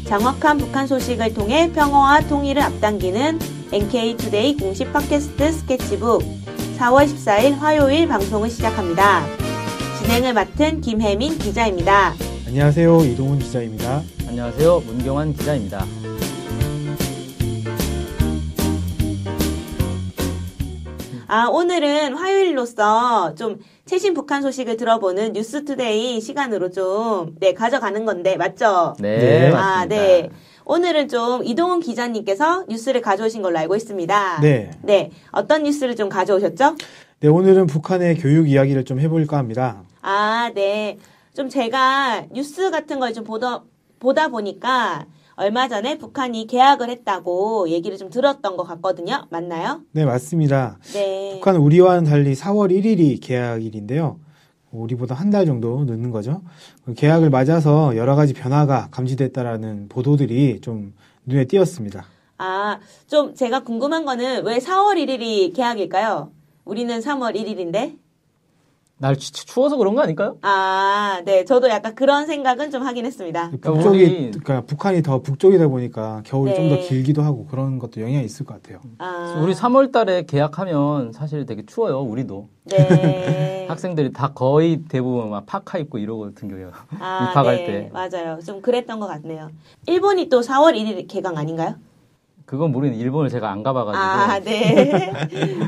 정확한 북한 소식을 통해 평화와 통일을 앞당기는 NK투데이 공식 팟캐스트 스케치북 4월 14일 화요일 방송을 시작합니다. 진행을 맡은 김혜민 기자입니다. 안녕하세요. 이동훈 기자입니다. 안녕하세요. 문경환 기자입니다. 오늘은 화요일로서 좀 최신 북한 소식을 들어보는 뉴스투데이 시간으로 좀 가져가는 건데 맞죠? 네, 맞습니다. 네. 오늘은 좀 이동훈 기자님께서 뉴스를 가져오신 걸로 알고 있습니다. 네. 어떤 뉴스를 좀 가져오셨죠? 네, 오늘은 북한의 교육 이야기를 좀 해볼까 합니다. 네. 좀 제가 뉴스 같은 걸 좀 보다 보니까 얼마 전에 북한이 개학을 했다고 얘기를 좀 들었던 것 같거든요. 맞나요? 네, 맞습니다. 네. 북한은 우리와는 달리 4월 1일이 개학일인데요. 우리보다 한 달 정도 늦는 거죠. 개학을 맞아서 여러 가지 변화가 감지됐다라는 보도들이 좀 눈에 띄었습니다. 좀 제가 궁금한 거는 왜 4월 1일이 개학일까요? 우리는 3월 1일인데? 날 추워서 그런 거 아닐까요? 네. 저도 약간 그런 생각은 좀 하긴 했습니다. 그러니까 북한이 더 북쪽이다 보니까 겨울이 네. 좀 더 길기도 하고 그런 것도 영향이 있을 것 같아요. 우리 3월 달에 개학하면 사실 되게 추워요, 우리도. 네. 학생들이 다 거의 대부분 막 파카 입고 이러거든요. 입학할 네. 때. 맞아요. 좀 그랬던 것 같네요. 일본이 또 4월 1일 개강 아닌가요? 그건 모르겠는데 일본을 제가 안 가봐가지고. 네.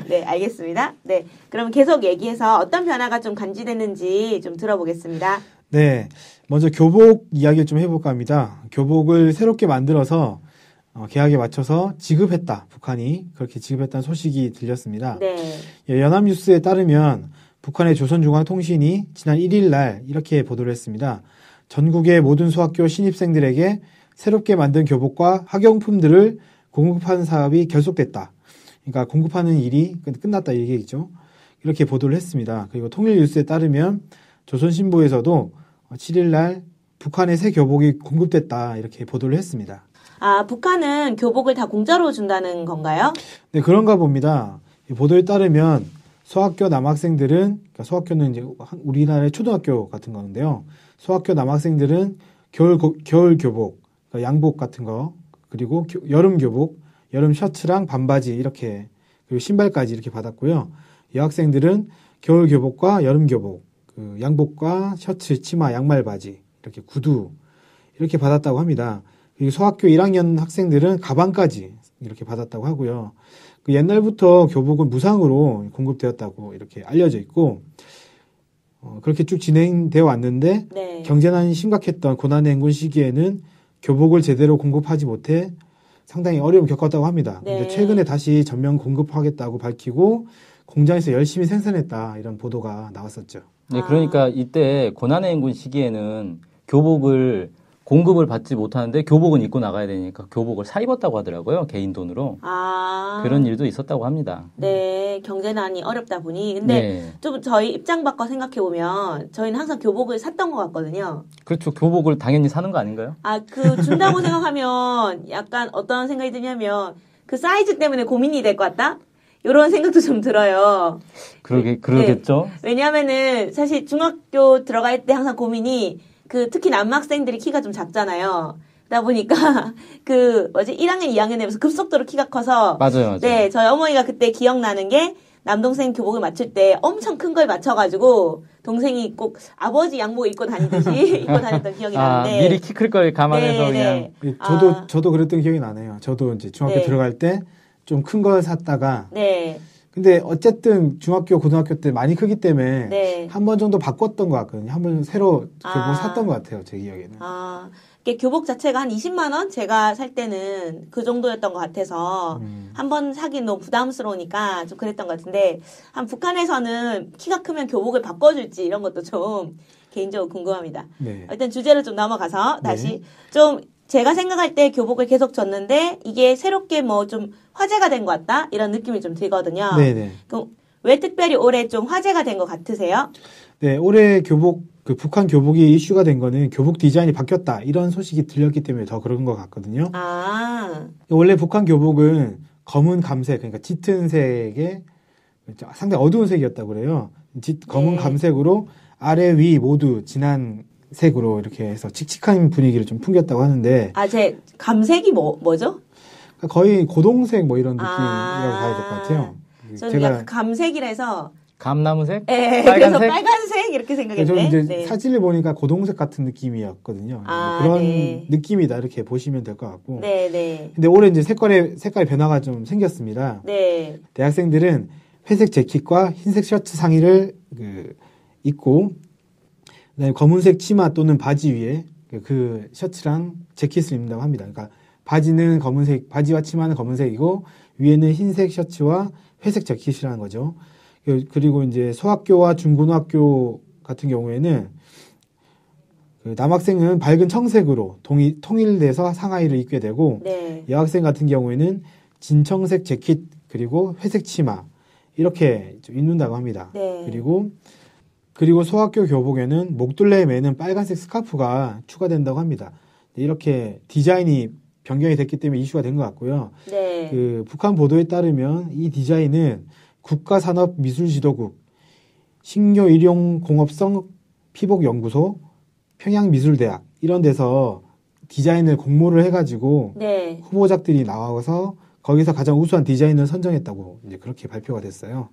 네, 알겠습니다. 네. 그럼 계속 얘기해서 어떤 변화가 좀 감지됐는지 좀 들어보겠습니다. 네. 먼저 교복 이야기를 좀 해볼까 합니다. 교복을 새롭게 만들어서 개학에 맞춰서 지급했다. 북한이 그렇게 지급했다는 소식이 들렸습니다. 네. 연합뉴스에 따르면 북한의 조선중앙통신이 지난 1일 날 이렇게 보도를 했습니다. 전국의 모든 소학교 신입생들에게 새롭게 만든 교복과 학용품들을 공급하는 사업이 결속됐다. 그러니까 공급하는 일이 끝났다 이 얘기죠. 이렇게 보도를 했습니다. 그리고 통일뉴스에 따르면 조선신보에서도 7일 날 북한의 새 교복이 공급됐다 이렇게 보도를 했습니다. 북한은 교복을 다 공짜로 준다는 건가요? 네, 그런가 봅니다. 이 보도에 따르면 소학교 남학생들은, 그러니까 소학교는 이제 우리나라의 초등학교 같은 건데요. 소학교 남학생들은 겨울 교복, 그러니까 양복 같은 거, 그리고 여름 교복, 여름 셔츠랑 반바지 이렇게, 그리고 신발까지 이렇게 받았고요. 여학생들은 겨울 교복과 여름 교복, 양복과 셔츠, 치마, 양말, 바지, 이렇게 구두 이렇게 받았다고 합니다. 그리고 소학교 1학년 학생들은 가방까지 이렇게 받았다고 하고요. 옛날부터 교복은 무상으로 공급되었다고 이렇게 알려져 있고, 그렇게 쭉 진행되어 왔는데, 네. 경제난이 심각했던 고난행군 시기에는 교복을 제대로 공급하지 못해 상당히 어려움을 겪었다고 합니다. 네. 근데 최근에 다시 전면 공급하겠다고 밝히고 공장에서 열심히 생산했다 이런 보도가 나왔었죠. 네, 그러니까 이때 고난의 행군 시기에는 교복을 공급을 받지 못하는데 교복은 입고 나가야 되니까 교복을 사 입었다고 하더라고요. 개인 돈으로. 그런 일도 있었다고 합니다. 네, 경제난이 어렵다 보니. 근데 네. 좀 저희 입장 바꿔 생각해보면 저희는 항상 교복을 샀던 것 같거든요. 그렇죠. 교복을 당연히 사는 거 아닌가요? 준다고 생각하면 약간 어떤 생각이 드냐면 그 사이즈 때문에 고민이 될 것 같다? 이런 생각도 좀 들어요. 그러겠죠. 네. 왜냐면은 사실 중학교 들어갈 때 항상 고민이 특히 남학생들이 키가 좀 작잖아요. 그러다 보니까 1학년, 2학년 되면서 급속도로 키가 커서 맞아요. 네, 저희 어머니가 그때 기억나는 게 남동생 교복을 맞출 때 엄청 큰 걸 맞춰가지고 동생이 꼭 아버지 양복 입고 다니듯이 입고 다녔던 기억이 나는데 미리 키 클 걸 감안해서 네, 그냥 저도 그랬던 기억이 나네요. 저도 이제 중학교 들어갈 때 좀 큰 걸 샀다가 근데 어쨌든 중학교, 고등학교 때 많이 크기 때문에 한 번 정도 바꿨던 것 같거든요. 한 번 새로 교복 샀던 것 같아요. 제 기억에는. 교복 자체가 한 20만 원? 제가 살 때는 그 정도였던 것 같아서 한 번 사긴 너무 부담스러우니까 좀 그랬던 것 같은데 북한에서는 키가 크면 교복을 바꿔줄지 이런 것도 좀 개인적으로 궁금합니다. 네. 일단 주제를 좀 넘어가서 다시 좀 제가 생각할 때 교복을 계속 줬는데 이게 새롭게 좀 화제가 된 것 같다? 이런 느낌이 좀 들거든요. 네네. 그럼 왜 특별히 올해 좀 화제가 된 것 같으세요? 네, 올해 북한 교복이 이슈가 된 거는 교복 디자인이 바뀌었다. 이런 소식이 들렸기 때문에 더 그런 것 같거든요. 원래 북한 교복은 검은 감색, 그러니까 짙은 색의 상당히 어두운 색이었다고 그래요. 검은 감색으로 아래 위 모두 진한 색으로 이렇게 해서 칙칙한 분위기를 좀 풍겼다고 하는데. 제 감색이 뭐죠? 거의 고동색 뭐 이런 느낌이라고 봐야 될 것 같아요. 저는 제가 감색이라서 감나무색? 네, 그래서 빨간색 이렇게 생각했는데. 저는 이제 사진을 보니까 고동색 같은 느낌이었거든요. 그런 느낌이다 이렇게 보시면 될 것 같고. 네. 근데 올해 이제 색깔 변화가 좀 생겼습니다. 네. 대학생들은 회색 재킷과 흰색 셔츠 상의를 입고, 그다음에 검은색 치마 또는 바지 위에 그 셔츠랑 재킷을 입는다고 합니다. 그러니까 바지는 검은색, 바지와 치마는 검은색이고 위에는 흰색 셔츠와 회색 재킷이라는 거죠. 그리고 이제 소학교와 중고등학교 같은 경우에는 그 남학생은 밝은 청색으로 통일돼서 상하이를 입게 되고 네. 여학생 같은 경우에는 진청색 재킷 그리고 회색 치마 이렇게 입는다고 합니다. 네. 그리고 소학교 교복에는 목둘레에 매는 빨간색 스카프가 추가된다고 합니다. 이렇게 디자인이 변경이 됐기 때문에 이슈가 된 것 같고요. 네. 그 북한 보도에 따르면 이 디자인은 국가산업미술지도국, 식료일용공업성 피복연구소, 평양미술대학 이런 데서 디자인을 공모를 해가지고 네. 후보작들이 나와서 거기서 가장 우수한 디자인을 선정했다고 이제 그렇게 발표가 됐어요.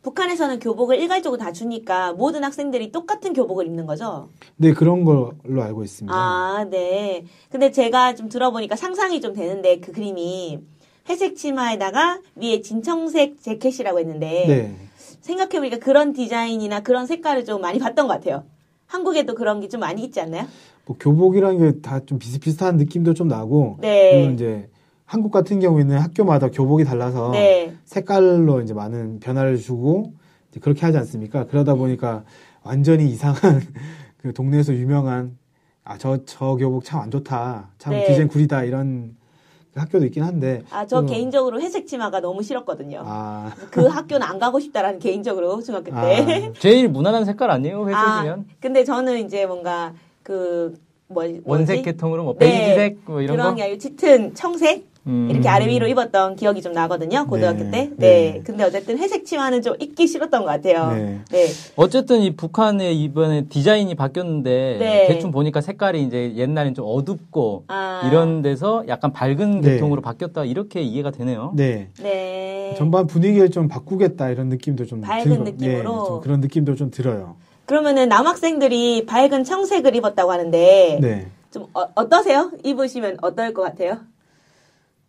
북한에서는 교복을 일괄적으로 다 주니까 모든 학생들이 똑같은 교복을 입는 거죠? 네, 그런 걸로 알고 있습니다. 네. 근데 제가 좀 들어보니까 상상이 좀 되는데 그 그림이 회색 치마에다가 위에 진청색 재킷이라고 했는데 네. 생각해보니까 그런 디자인이나 그런 색깔을 좀 많이 봤던 것 같아요. 한국에도 그런 게 좀 많이 있지 않나요? 뭐 교복이라는 게 다 좀 비슷비슷한 느낌도 좀 나고 네. 그리고 이제 한국 같은 경우에는 학교마다 교복이 달라서 네. 색깔로 이제 많은 변화를 주고 이제 그렇게 하지 않습니까? 그러다 보니까 완전히 이상한 그 동네에서 유명한 저 교복 참 안 좋다. 참 네. 디자인 구리다 이런 학교도 있긴 한데. 저 개인적으로 회색 치마가 너무 싫었거든요. 그 학교는 안 가고 싶다라는 개인적으로 중학교 때. 제일 무난한 색깔 아니에요? 회색이면? 근데 저는 이제 뭔가 원색 계통으로 뭐 베이지색 뭐 이런 그런 게 아니고 짙은 청색 이렇게 아래 위로 입었던 기억이 좀 나거든요. 고등학교 때. 네. 근데 어쨌든 회색 치마는 좀 입기 싫었던 것 같아요. 네. 어쨌든 이 북한의 이번에 디자인이 바뀌었는데 네. 대충 보니까 색깔이 이제 옛날엔 좀 어둡고 이런 데서 약간 밝은 계통으로 바뀌었다 이렇게 이해가 되네요. 네. 네. 전반 분위기를 좀 바꾸겠다 이런 느낌도 좀 밝은 느낌으로. 네, 좀 그런 느낌도 좀 들어요. 그러면은 남학생들이 밝은 청색을 입었다고 하는데 네. 좀 어떠세요? 입으시면 어떨 것 같아요?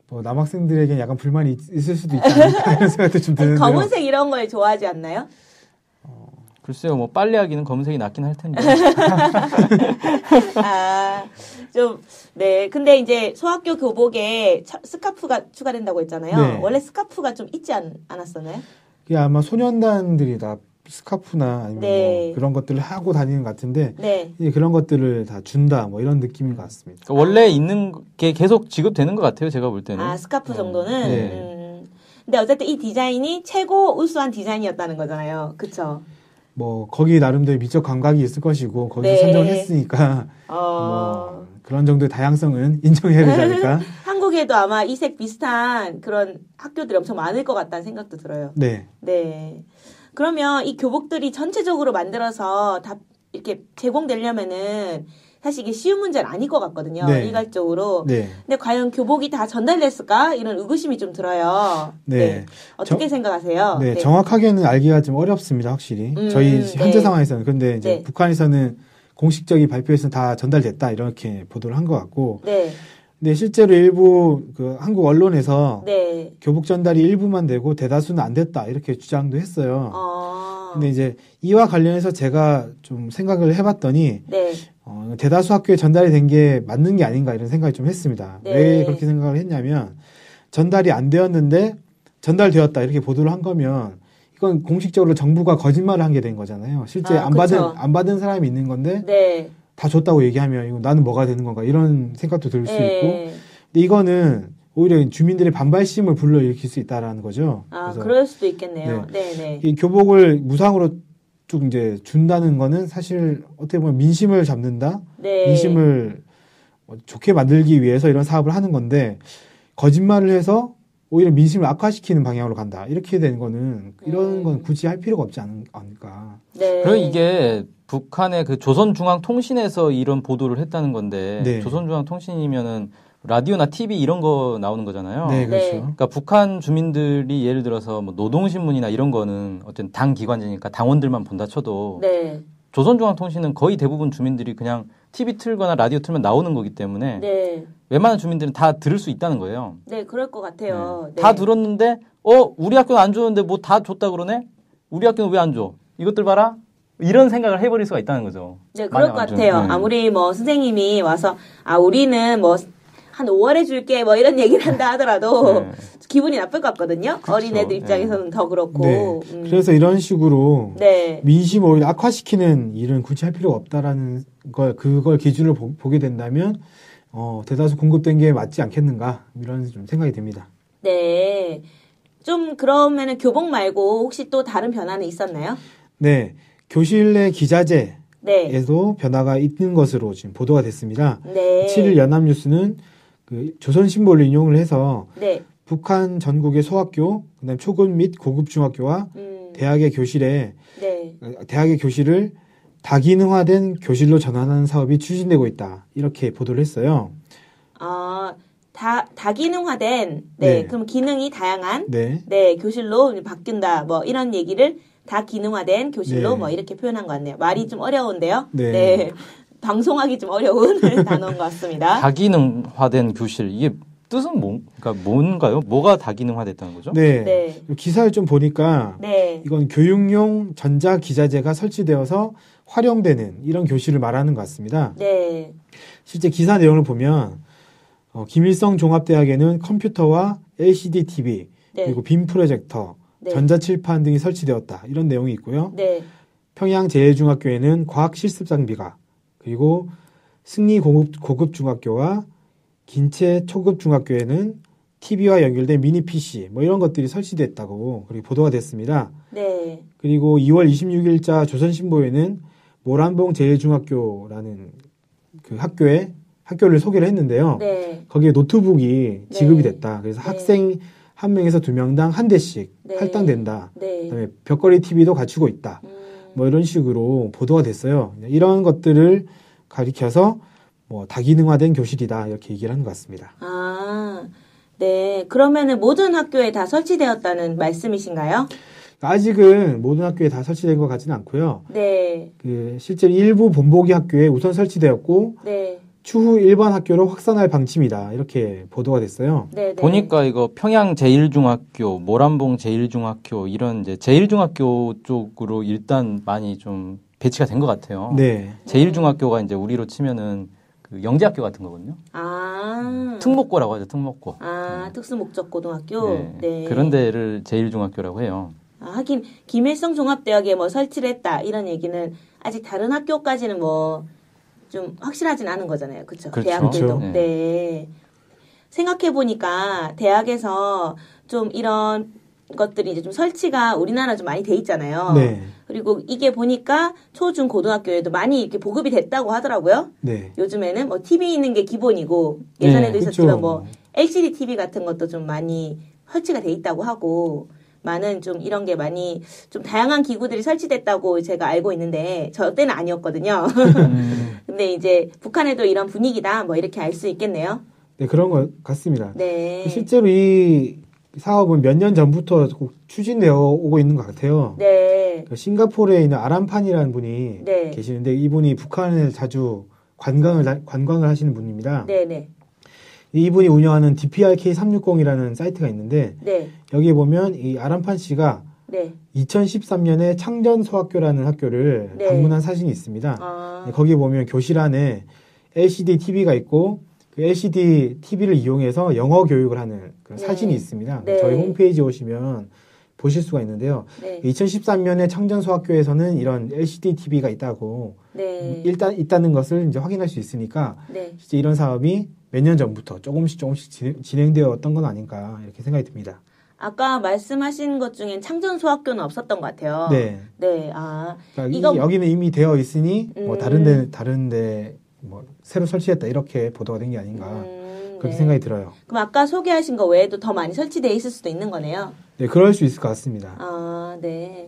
뭐 남학생들에게 약간 불만이 있을 수도 있지 않을까 이런 생각도 좀 드는데요. 검은색 이런 걸 좋아하지 않나요? 글쎄요, 뭐 빨래하기는 검은색이 낫긴 할 텐데. 네. 근데 이제 소학교 교복에 스카프가 추가된다고 했잖아요. 네. 원래 스카프가 좀 있지 않았었나요? 그게 아마 소년단들이 다 스카프나 아니면 네. 뭐 그런 것들을 하고 다니는 것 같은데 네. 이제 그런 것들을 다 준다 뭐 이런 느낌인 것 같습니다. 그러니까 원래 있는 게 계속 지급되는 것 같아요. 제가 볼 때는. 스카프 정도는. 네. 근데 어쨌든 이 디자인이 최고 우수한 디자인이었다는 거잖아요. 그쵸? 뭐 거기 나름대로 미적 감각이 있을 것이고 거기서 네. 선정을 했으니까 뭐 그런 정도의 다양성은 인정해야 되지 않을까? 한국에도 아마 이 색 비슷한 그런 학교들이 엄청 많을 것 같다는 생각도 들어요. 네. 네. 그러면 이 교복들이 전체적으로 만들어서 다 이렇게 제공되려면은 사실 이게 쉬운 문제는 아닐 것 같거든요. 네. 일괄적으로. 네. 근데 과연 교복이 다 전달됐을까? 이런 의구심이 좀 들어요. 네. 어떻게 생각하세요? 네, 정확하게는 알기가 좀 어렵습니다, 확실히. 저희 현재 네. 상황에서는. 근데 이제 네. 북한에서는 공식적인 발표에서는 다 전달됐다, 이렇게 보도를 한 것 같고. 네. 근데 실제로 일부 그 한국 언론에서 네. 교복 전달이 일부만 되고 대다수는 안 됐다, 이렇게 주장도 했어요. 근데 이제 이와 관련해서 제가 좀 생각을 해봤더니, 네. 대다수 학교에 전달이 된 게 맞는 게 아닌가 이런 생각이 좀 했습니다. 네. 왜 그렇게 생각을 했냐면, 전달이 안 되었는데 전달되었다, 이렇게 보도를 한 거면, 이건 공식적으로 정부가 거짓말을 한 게 된 거잖아요. 실제 안 받은 사람이 있는 건데, 네. 다 줬다고 얘기하면, 이거 나는 뭐가 되는 건가, 이런 생각도 들 수 네. 있고, 근데 이거는 오히려 주민들의 반발심을 불러일으킬 수 있다라는 거죠. 그래서 그럴 수도 있겠네요. 네. 네. 이 교복을 무상으로 쭉 이제 준다는 거는 사실 어떻게 보면 민심을 잡는다, 네. 민심을 좋게 만들기 위해서 이런 사업을 하는 건데, 거짓말을 해서 오히려 민심을 악화시키는 방향으로 간다. 이렇게 된 거는, 이런 건 굳이 할 필요가 없지 않을까. 네. 그리고 이게 북한의 그 조선중앙통신에서 이런 보도를 했다는 건데 네. 조선중앙통신이면은 라디오나 TV 이런 거 나오는 거잖아요. 네, 그렇죠. 네. 그러니까 북한 주민들이 예를 들어서 뭐 노동신문이나 이런 거는 어쨌든 당 기관지니까 당원들만 본다 쳐도 네. 조선중앙통신은 거의 대부분 주민들이 그냥 TV 틀거나 라디오 틀면 나오는 거기 때문에 네. 웬만한 주민들은 다 들을 수 있다는 거예요. 네, 그럴 것 같아요. 네. 네. 다 들었는데 우리 학교는 안 줬는데 뭐 다 줬다 그러네? 우리 학교는 왜 안 줘? 이것들 봐라? 이런 생각을 해버릴 수가 있다는 거죠. 네, 그럴 것 같아요. 네. 아무리 뭐 선생님이 와서 우리는 뭐 한 5월에 줄게 뭐 이런 얘기를 한다 하더라도 네. 기분이 나쁠 것 같거든요. 그쵸. 어린애들 입장에서는 더 그렇고. 네. 그래서 이런 식으로 네. 민심 오히려 악화시키는 일은 굳이 할 필요가 없다라는 그걸 기준으로 보게 된다면 대다수 공급된 게 맞지 않겠는가 이런 좀 생각이 듭니다. 네. 좀 그러면은 교복 말고 혹시 또 다른 변화는 있었나요? 네. 교실 내 기자재에도 네. 변화가 있는 것으로 지금 보도가 됐습니다. 네. 7일 연합뉴스는 그 조선신보를 인용을 해서 네. 북한 전국의 소학교, 그다음 초급 및 고급 중학교와 대학의 교실에 네. 대학의 교실을 다기능화된 교실로 전환하는 사업이 추진되고 있다. 이렇게 보도를 했어요. 다기능화된 네. 그럼 기능이 다양한 네. 교실로 바뀐다. 뭐 이런 얘기를 다기능화된 교실로 네. 뭐 이렇게 표현한 것 같네요. 말이 좀 어려운데요. 네. 방송하기 좀 어려운 단어인 것 같습니다. 다기능화된 교실 이게 뜻은 그러니까 뭔가요? 뭐가 다기능화됐다는 거죠? 네. 네. 기사를 좀 보니까 네. 이건 교육용 전자 기자재가 설치되어서 활용되는 이런 교실을 말하는 것 같습니다. 네. 실제 기사 내용을 보면 김일성 종합대학에는 컴퓨터와 LCD TV 네. 그리고 빔 프로젝터, 네. 전자칠판 등이 설치되었다. 이런 내용이 있고요. 네. 평양 제일중학교에는 과학 실습 장비가 그리고 승리 고급 중학교와 긴체 초급 중학교에는 TV와 연결된 미니 PC 뭐 이런 것들이 설치됐다고 그리고 보도가 됐습니다. 네. 그리고 2월 26일자 조선신보에는 모란봉 제일중학교라는 그 학교를 소개를 했는데요. 네. 거기에 노트북이 지급이 네. 됐다. 그래서 네. 학생 한 명에서 두 명당 한 대씩 네. 할당된다. 네. 그다음에 벽걸이 TV도 갖추고 있다. 뭐 이런 식으로 보도가 됐어요. 이런 것들을 가리켜서 뭐 다기능화된 교실이다 이렇게 얘기를 한 것 같습니다. 네. 그러면은 모든 학교에 다 설치되었다는 말씀이신가요? 아직은 모든 학교에 다 설치된 것 같지는 않고요. 네. 실제로 일부 본보기 학교에 우선 설치되었고 네. 추후 일반 학교로 확산할 방침이다 이렇게 보도가 됐어요. 네. 보니까 이거 평양 제일중학교, 모란봉 제일중학교 이런 이제 제일중학교 쪽으로 일단 많이 좀 배치가 된 것 같아요. 네. 제일중학교가 이제 우리로 치면은 그 영재학교 같은 거거든요. 특목고라고 하죠, 특목고. 특수목적고등학교. 네. 네. 그런 데를 제일중학교라고 해요. 하긴 김일성 종합대학에 뭐 설치를 했다 이런 얘기는 아직 다른 학교까지는 뭐 좀 확실하진 않은 거잖아요. 그렇죠? 그렇죠. 대학들도. 그렇죠. 네. 생각해 보니까 대학에서 좀 이런 것들이 이제 좀 설치가 우리나라 좀 많이 돼 있잖아요. 네. 그리고 이게 보니까 초, 중, 고등학교에도 많이 이렇게 보급이 됐다고 하더라고요. 네. 요즘에는 뭐 TV 있는 게 기본이고 예전에도 네, 있었지만 그렇죠. 뭐 LCD TV 같은 것도 좀 많이 설치가 돼 있다고 하고 많은 좀 이런 게 많이 좀 다양한 기구들이 설치됐다고 제가 알고 있는데 저 때는 아니었거든요. 근데 이제 북한에도 이런 분위기다 뭐 이렇게 알 수 있겠네요. 네, 그런 것 같습니다. 네. 실제로 이 사업은 몇 년 전부터 추진되어 오고 있는 것 같아요. 네. 싱가포르에 있는 아람판이라는 분이 네. 계시는데 이분이 북한에 자주 관광을 하시는 분입니다. 네네. 이분이 운영하는 DPRK360이라는 사이트가 있는데 네. 여기에 보면 이 아람판 씨가 네. 2013년에 창전소학교라는 학교를 네. 방문한 사진이 있습니다. 거기에 보면 교실 안에 LCD TV가 있고 그 LCD TV를 이용해서 영어 교육을 하는 그런 네. 사진이 있습니다. 네. 저희 홈페이지에 오시면 보실 수가 있는데요. 네. 2013년에 창전소학교에서는 이런 LCD TV가 있다고 네. 일단 있다는 것을 이제 확인할 수 있으니까 네. 실제 이런 사업이 몇 년 전부터 조금씩 진행되어 왔던 건 아닌가 이렇게 생각이 듭니다. 아까 말씀하신 것 중엔 창전소학교는 없었던 것 같아요. 네. 네. 그러니까 여기는 이미 되어 있으니 뭐 다른데 뭐 새로 설치했다 이렇게 보도가 된 게 아닌가 그렇게 네. 생각이 들어요. 그럼 아까 소개하신 거 외에도 더 많이 설치되어 있을 수도 있는 거네요. 네, 그럴 수 있을 것 같습니다. 네.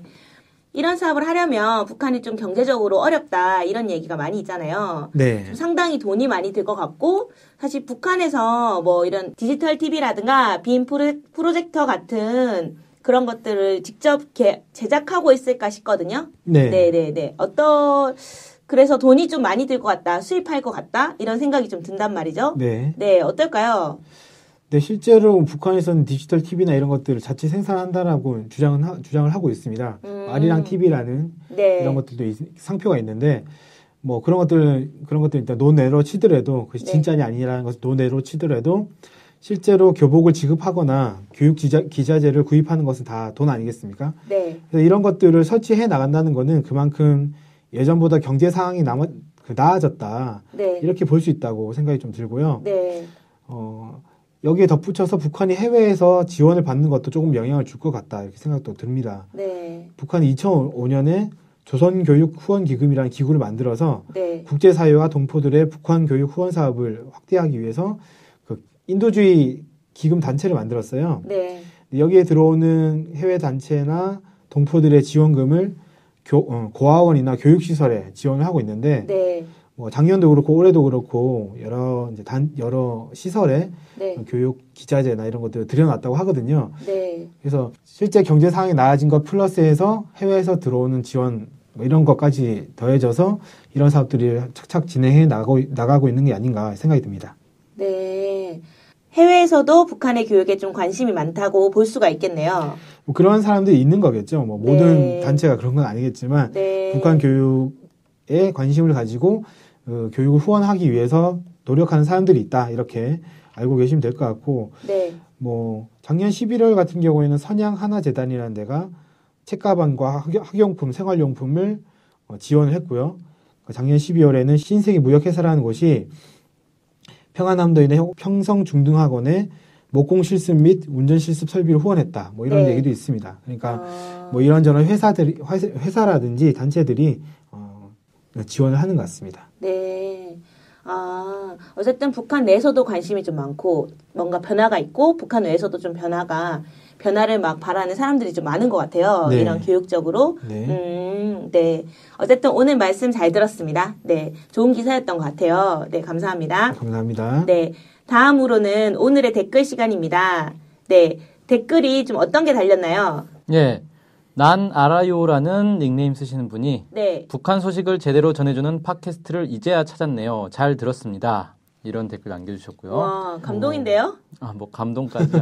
이런 사업을 하려면 북한이 좀 경제적으로 어렵다 이런 얘기가 많이 있잖아요. 네. 좀 상당히 돈이 많이 들 것 같고 사실 북한에서 뭐 이런 디지털 TV라든가 빔 프로젝터 같은 그런 것들을 직접 제작하고 있을까 싶거든요. 네. 네네네. 그래서 돈이 좀 많이 들 것 같다, 수입할 것 같다 이런 생각이 좀 든단 말이죠. 네. 네, 어떨까요? 네, 실제로 북한에서는 디지털 TV나 이런 것들을 자체 생산한다라고 주장을 하고 있습니다. 아리랑 TV라는 네. 이런 것들도 상표가 있는데, 뭐 그런 것들 일단 논외로 치더라도, 그것이 진짜냐 아니라는 것을 논외로 치더라도, 실제로 교복을 지급하거나 교육 기자재를 구입하는 것은 다 돈 아니겠습니까? 네. 그래서 이런 것들을 설치해 나간다는 것은 그만큼 예전보다 경제 상황이 나아졌다. 네. 이렇게 볼 수 있다고 생각이 좀 들고요. 네. 여기에 덧붙여서 북한이 해외에서 지원을 받는 것도 조금 영향을 줄 것 같다 이렇게 생각도 듭니다. 네. 북한이 2005년에 조선교육후원기금이라는 기구를 만들어서 네. 국제사회와 동포들의 북한 교육 후원 사업을 확대하기 위해서 그 인도주의 기금 단체를 만들었어요. 네. 여기에 들어오는 해외 단체나 동포들의 지원금을 고아원이나 교육시설에 지원을 하고 있는데 네. 뭐 작년도 그렇고 올해도 그렇고 여러 시설에 네. 교육 기자재나 이런 것들을 들여놨다고 하거든요. 네. 그래서 실제 경제 상황이 나아진 것 플러스해서 해외에서 들어오는 지원 뭐 이런 것까지 더해져서 이런 사업들이 착착 진행해 나가고 있는 게 아닌가 생각이 듭니다. 네. 해외에서도 북한의 교육에 좀 관심이 많다고 볼 수가 있겠네요. 뭐 그런 사람들이 있는 거겠죠. 뭐 모든 네. 단체가 그런 건 아니겠지만 네. 북한 교육에 관심을 가지고 교육을 후원하기 위해서 노력하는 사람들이 있다. 이렇게 알고 계시면 될 것 같고, 네. 뭐 작년 11월 같은 경우에는 선양 하나재단이라는 데가 책가방과 학용품, 생활용품을 지원을 했고요. 작년 12월에는 신세계 무역회사라는 곳이 평안남도에 있는 평성중등학원에 목공 실습 및 운전 실습 설비를 후원했다. 뭐 이런 네. 얘기도 있습니다. 그러니까 뭐 이런저런 회사라든지 단체들이 지원을 하는 것 같습니다. 네. 어쨌든 북한 내에서도 관심이 좀 많고 뭔가 변화가 있고 북한 외에서도 좀 변화를 막 바라는 사람들이 좀 많은 것 같아요. 네. 이런 교육적으로. 네. 네. 어쨌든 오늘 말씀 잘 들었습니다. 네. 좋은 기사였던 것 같아요. 네. 감사합니다. 감사합니다. 네. 다음으로는 오늘의 댓글 시간입니다. 네. 댓글이 좀 어떤 게 달렸나요? 예. 난 알아요라는 닉네임 쓰시는 분이 네. 북한 소식을 제대로 전해주는 팟캐스트를 이제야 찾았네요. 잘 들었습니다. 이런 댓글 남겨주셨고요. 와, 감동인데요? 뭐 감동까지.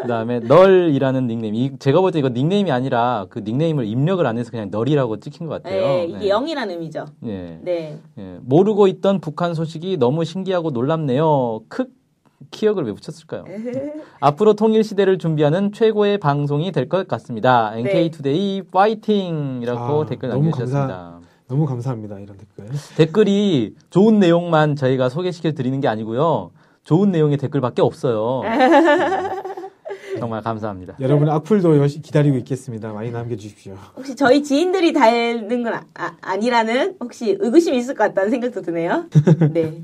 그다음에 널이라는 닉네임. 제가 볼 때 이거 닉네임이 아니라 그 닉네임을 입력을 안 해서 그냥 널이라고 찍힌 것 같아요. 네, 이게 0이라는 의미죠. 네. 네. 예, 모르고 있던 북한 소식이 너무 신기하고 놀랍네요. 키역을 왜 붙였을까요? 앞으로 통일 시대를 준비하는 최고의 방송이 될 것 같습니다. 네. NK투데이 파이팅이라고 댓글 남겨주셨습니다. 너무 감사합니다. 이런 댓글. 댓글이 좋은 내용만 저희가 소개시켜 드리는 게 아니고요. 좋은 내용의 댓글밖에 없어요. 정말 감사합니다. 여러분 악플도 기다리고 있겠습니다. 많이 남겨주십시오. 혹시 저희 지인들이 달는 건 아니라는 혹시 의구심이 있을 것 같다는 생각도 드네요. 네.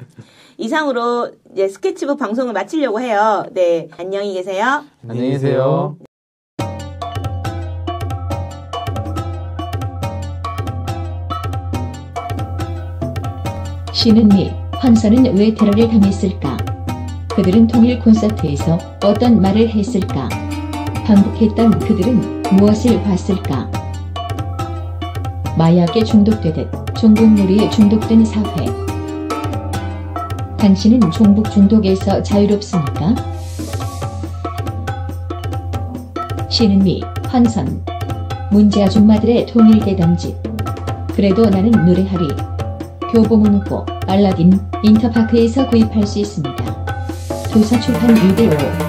이상으로 이제 스케치북 방송을 마치려고 해요. 네. 안녕히 계세요. 안녕히 계세요. 신은 미, 환선은 왜 테러를 당했을까? 그들은 통일 콘서트에서 어떤 말을 했을까? 반복했던 그들은 무엇을 봤을까? 마약에 중독되듯 종북놀이에 중독된 사회. 당신은 종북 중독에서 자유롭습니까? 신은 미, 환선. 문제 아줌마들의 통일대담집. 그래도 나는 노래하리. 교보문고, 알라딘, 인터파크에서 구입할 수 있습니다. 조사 출판 6.25